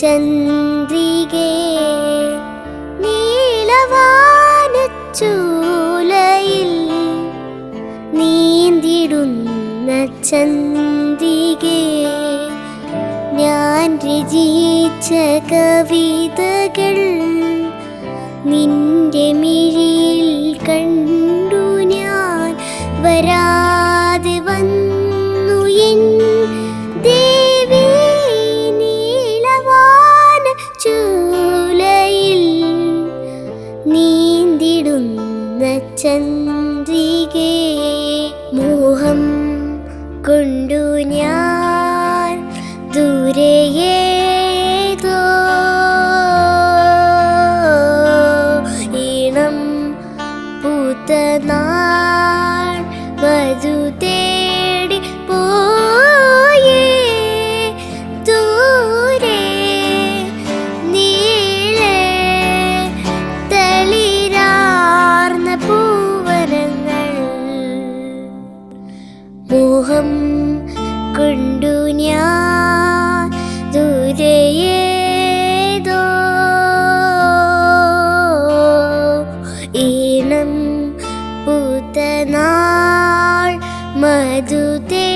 ചന്ദ്രികേ നീലവാനച്ചൂലയിൽ നീന്തിടുന്ന ചന്ദ്രികേ ഞാൻ രചിച്ച കവിതകൾ നിന്റെ മിഴിയിൽ കണ്ടു ഞാൻ വരാതെ വന്നു എൻ ദേവി നീലവാന ചൂലയിൽ നീന്തിടുന്ന ചന്ദ്രികേ മോഹം കൊണ്ടു ഞാൻ ദൂരെയേതോ ഈണം പൂത്ത നാൾ വധു തേടി പോയേ ദൂരെ നീളെ തളിരാർന്ന പൂവനങ്ങൾ മോഹം കൊണ്ടു ഞാൻ ദൂരെയേതോ ഈണം പൂത്ത നാൾ മധു തേ